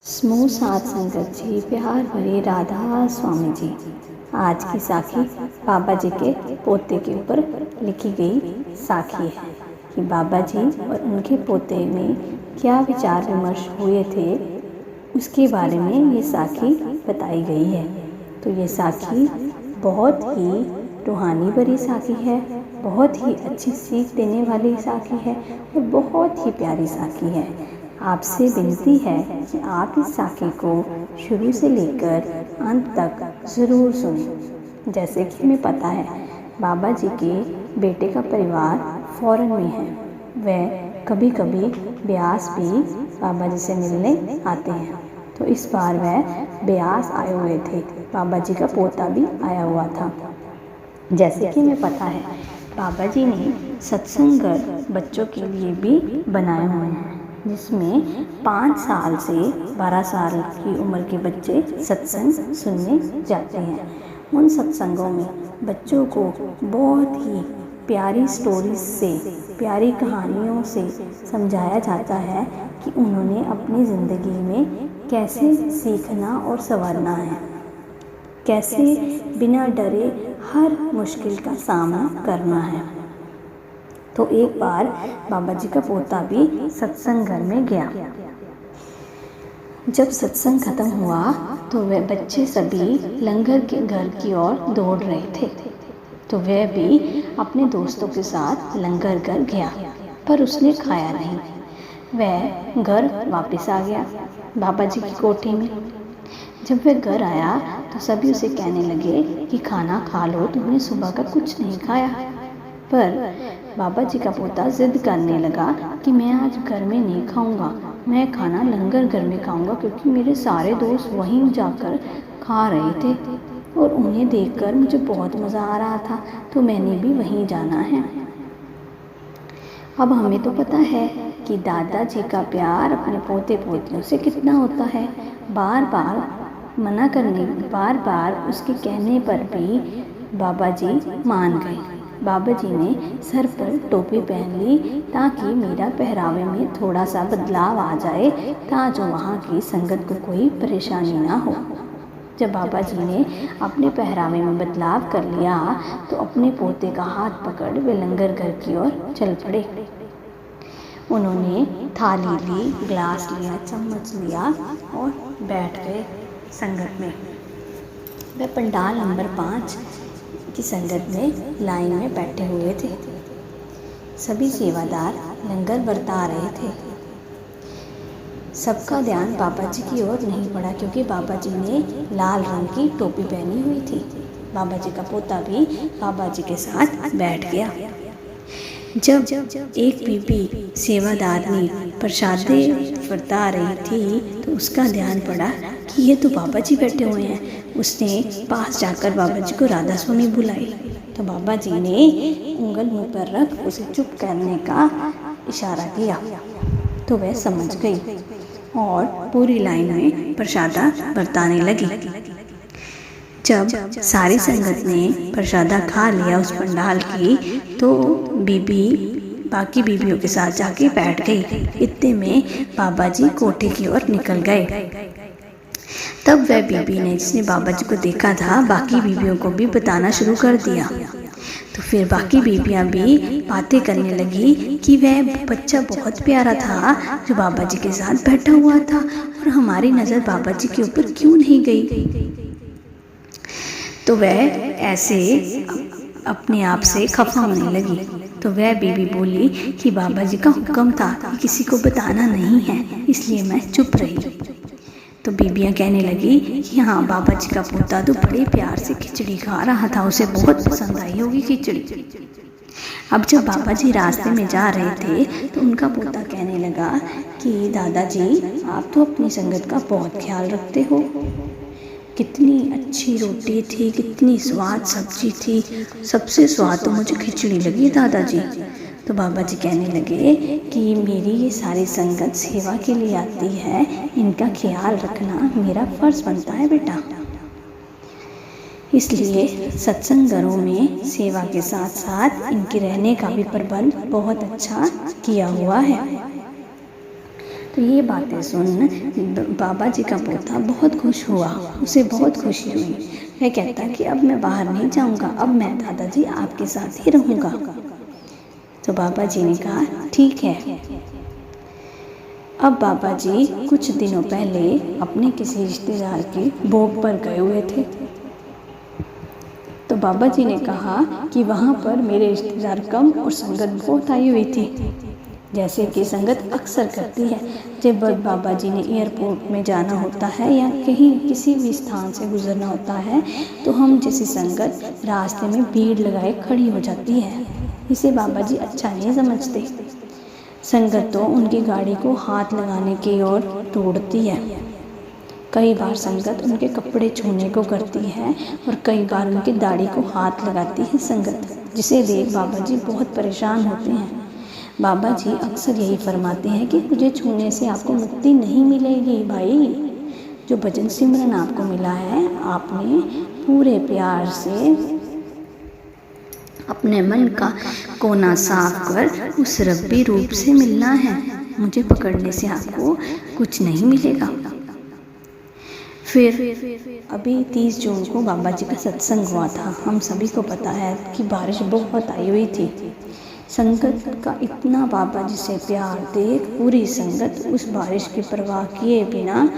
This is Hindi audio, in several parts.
समूह साथ संगत जी, प्यार भरे राधा स्वामी जी। आज की साखी बाबा जी के पोते के ऊपर लिखी गई साखी है कि बाबा जी और उनके पोते में क्या विचार विमर्श हुए थे, उसके बारे में ये साखी बताई गई है। तो ये साखी बहुत ही रूहानी भरी साखी है, बहुत ही अच्छी सीख देने वाली साखी है और बहुत ही प्यारी साखी है। आपसे विनती है कि आप इस साखी को शुरू से लेकर अंत तक ज़रूर सुनें। जैसे कि हमें पता है बाबा जी के बेटे का परिवार फॉरेन में है। वह कभी कभी ब्यास भी बाबा जी से मिलने आते हैं। तो इस बार वह ब्यास आए हुए थे, बाबा जी का पोता भी आया हुआ था। जैसे कि हमें पता है बाबा जी ने सत्संग घर बच्चों के लिए भी बनाए हुए हैं, जिसमें 5 साल से 12 साल की उम्र के बच्चे सत्संग सुनने जाते हैं। उन सत्संगों में बच्चों को बहुत ही प्यारी स्टोरीज से, प्यारी कहानियों से समझाया जाता है कि उन्होंने अपनी ज़िंदगी में कैसे सीखना और संवरना है, कैसे बिना डरे हर मुश्किल का सामना करना है। तो एक बार बाबा जी का पोता भी सत्संग घर में गया। जब सत्संग खत्म हुआ तो वह बच्चे सभी लंगर के घर की ओर दौड़ रहे थे। तो वह भी अपने दोस्तों के साथ लंगर घर गया, पर उसने खाया नहीं। वह घर वापस आ गया बाबा जी की कोठी में। जब वह घर आया तो सभी उसे कहने लगे कि खाना खा लो, तुमने सुबह का कुछ नहीं खाया। पर बाबा जी का पोता जिद करने लगा कि मैं आज घर में नहीं खाऊंगा, मैं खाना लंगर घर में खाऊंगा, क्योंकि मेरे सारे दोस्त वहीं जाकर खा रहे थे और उन्हें देखकर मुझे बहुत मज़ा आ रहा था, तो मैंने भी वहीं जाना है। अब हमें तो पता है कि दादाजी का प्यार अपने पोते पोतियों से कितना होता है। बार बार मना करने, बार बार उसके कहने पर भी बाबा जी मान गए। बाबा जी ने सर पर टोपी पहन ली ताकि मेरा पहरावे में थोड़ा सा बदलाव आ जाए, ताकि वहाँ की संगत को कोई परेशानी ना हो। जब बाबा जी ने अपने पहरावे में बदलाव कर लिया तो अपने पोते का हाथ पकड़ वे लंगर घर की ओर चल पड़े। उन्होंने थाली ली, ग्लास लिया, चम्मच लिया और बैठ गए संगत में। वे पंडाल नंबर 5 की संगत में लाइन में बैठे हुए थे। सभी सेवादार लंगर बरता रहे थे। सबका ध्यान बाबा जी की ओर नहीं पड़ा, क्योंकि बाबा जी ने लाल रंग की टोपी पहनी हुई थी। बाबा जी का पोता भी बाबा जी के साथ बैठ गया। जब एक बीबी सेवादारनी प्रसादें बरता रही थी तो उसका ध्यान पड़ा कि ये तो बाबा जी बैठे हुए हैं। उसने पास जाकर बाबा जी को राधा स्वामी बुलाई। तो बाबा जी ने उंगल मुंह पर रख उसे चुप करने का इशारा किया। तो वह समझ गई और पूरी लाइन में प्रसादा बरताने लगी। जब सारी संगत ने प्रसादा खा लिया उस पंडाल की, तो बीबी बाकी बीबियों के साथ जाके बैठ गई। इतने में बाबा जी कोठे की ओर निकल गए। तब वह बीबी ने, जिसने बाबा जी को देखा था, बाकी बीबियों को भी बताना शुरू कर दिया। तो फिर बाकी बीबियां भी बातें करने लगी कि वह बच्चा बहुत प्यारा था जो बाबा जी के साथ बैठा हुआ था, और हमारी नज़र बाबा जी के ऊपर क्यों नहीं गई। तो वह ऐसे अपने आप से खफा होने लगी। तो वह बीबी बोली कि बाबा जी का हुक्म था कि किसी को बताना नहीं है, इसलिए मैं चुप रही। तो बीबियाँ कहने लगी कि हाँ, बाबा जी का पोता तो बड़े प्यार से खिचड़ी खा रहा था, उसे बहुत पसंद आई होगी खिचड़ी। अब जब बाबा जी रास्ते में जा रहे थे तो उनका पोता कहने लगा कि दादाजी, आप तो अपनी संगत का बहुत ख्याल रखते हो। कितनी अच्छी रोटी थी, कितनी स्वाद सब्जी थी, सबसे स्वाद तो मुझे खिचड़ी लगी दादाजी। तो बाबा जी कहने लगे कि मेरी ये सारी संगत सेवा के लिए आती है, इनका ख्याल रखना मेरा फ़र्ज़ बनता है बेटा। इसलिए सत्संग घरों में सेवा के साथ साथ इनके रहने का भी प्रबंध बहुत अच्छा किया हुआ है। तो ये बातें सुन बाबा जी का पोता बहुत खुश हुआ, उसे बहुत खुशी हुई। वह कहता कि अब मैं बाहर नहीं जाऊंगा, अब मैं दादाजी आपके साथ ही रहूंगा। तो बाबा जी ने कहा ठीक है। अब बाबा जी कुछ दिनों पहले अपने किसी रिश्तेदार के भोग पर गए हुए थे। तो बाबा जी ने कहा कि वहाँ पर मेरे रिश्तेदार कम और संगत बहुत आई हुई थी, जैसे कि संगत अक्सर करती है जब बाबा जी ने एयरपोर्ट में जाना होता है या कहीं किसी भी स्थान से गुजरना होता है, तो हम जैसी संगत रास्ते में भीड़ लगाए खड़ी हो जाती है। इसे बाबा जी अच्छा नहीं समझते। संगत तो उनकी गाड़ी को हाथ लगाने की ओर दौड़ती है। कई बार संगत उनके कपड़े छूने को करती है और कई बार उनकी दाढ़ी को हाथ लगाती है संगत, जिसे देख बाबा जी बहुत परेशान होते हैं। बाबा जी अक्सर यही फरमाते हैं कि मुझे छूने से आपको मुक्ति नहीं मिलेगी भाई। जो भजन सिमरन आपको मिला है, आपने पूरे प्यार से अपने मन का कोना साफ कर उस रब्बी रूप से मिलना है। मुझे पकड़ने से आपको कुछ नहीं मिलेगा। फिर अभी 30 जून को बाबा जी का सत्संग हुआ था। हम सभी को पता है कि बारिश बहुत आई हुई थी। संगत का इतना बाबा जी से प्यार देख पूरी संगत उस बारिश की परवाह किए बिना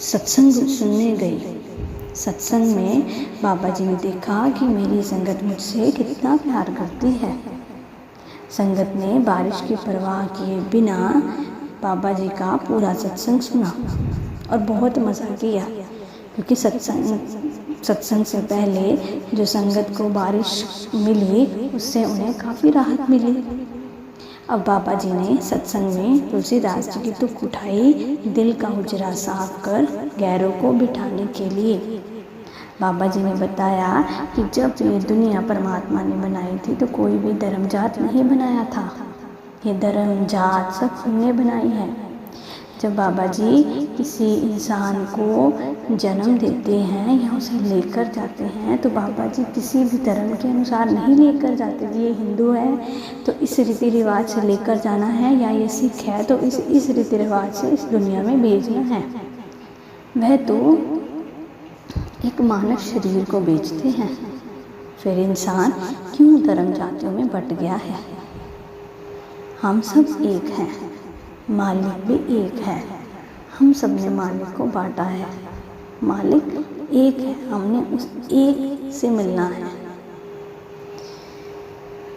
सत्संग सुनने गई। सत्संग में बाबा जी ने देखा कि मेरी संगत मुझसे कितना प्यार करती है। संगत ने बारिश की परवाह किए बिना बाबा जी का पूरा सत्संग सुना और बहुत मज़ा किया, क्योंकि सत्संग से पहले जो संगत को बारिश मिली उससे उन्हें काफ़ी राहत मिली। अब बाबा जी ने सत्संग में तुलसीदास जी की तुक उठाई, दिल का हुजरा साफ कर गैरों को बिठाने के लिए। बाबा जी ने बताया कि जब ये दुनिया परमात्मा ने बनाई थी तो कोई भी धर्म जात नहीं बनाया था, ये धर्म जात सब हमने बनाई है। जब बाबा जी किसी इंसान को जन्म देते हैं या उसे लेकर जाते हैं तो बाबा जी किसी भी धर्म के अनुसार नहीं लेकर जाते कि ये हिंदू है तो इस रीति रिवाज से लेकर जाना है, या ये सिख है तो इस रीति रिवाज से इस दुनिया में भेजना है। वह तो एक मानव शरीर को बेचते हैं। फिर इंसान क्यों धर्म जातियों में बट गया है? हम सब एक हैं, मालिक भी एक है। हम सब ने मालिक को बांटा है। मालिक एक है, हमने उस एक से मिलना है।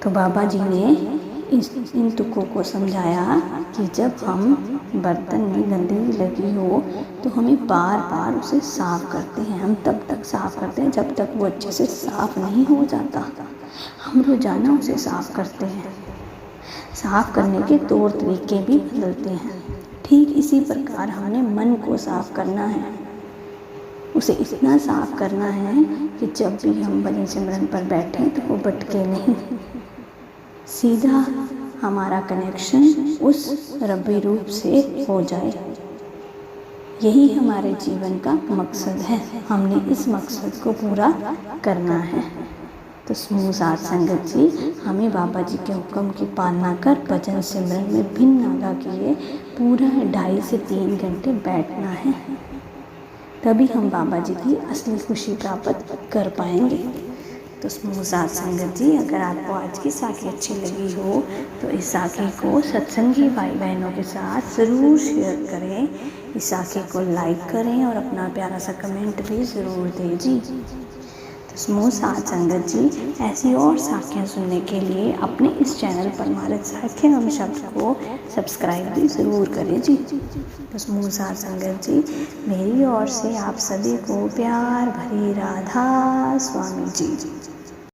तो बाबा जी ने इन तुकों को समझाया कि जब हम बर्तन में गंदगी लगी हो तो हमें बार बार उसे साफ़ करते हैं। हम तब तक साफ़ करते हैं जब तक वो अच्छे से साफ़ नहीं हो जाता। हम रोज़ाना उसे साफ़ करते हैं। साफ़ करने के तौर तरीके भी बदलते हैं। ठीक इसी प्रकार हमने मन को साफ़ करना है। उसे इतना साफ़ करना है कि जब भी हम भजन सिमरन पर बैठें तो वो भटके नहीं, सीधा हमारा कनेक्शन उस रब्बी रूप से हो जाए। यही हमारे जीवन का मकसद है। हमने इस मकसद को पूरा करना है। तो समूह साथ संगत जी, हमें बाबा जी के हुक्म की पालना कर भजन सिमरन में बिन नागा किए पूरा 2.5 से 3 घंटे बैठना है। तभी हम बाबा जी की असली खुशी प्राप्त कर पाएंगे। तो समूह साथ संगत जी, अगर आपको आज की साखी अच्छी लगी हो तो इस साखी को सत्संगी भाई बहनों के साथ ज़रूर शेयर करें। इस साखी को लाइक करें और अपना प्यारा सा कमेंट भी ज़रूर दें जी। तो समूह साथ संगत जी, ऐसी और साखियाँ सुनने के लिए अपने इस चैनल परमार्थ साखी एवं शब्द को सब्सक्राइब भी ज़रूर करें जी। तो समूह साथ संगत जी, मेरी ओर से आप सभी को प्यार भरी राधा स्वामी जी।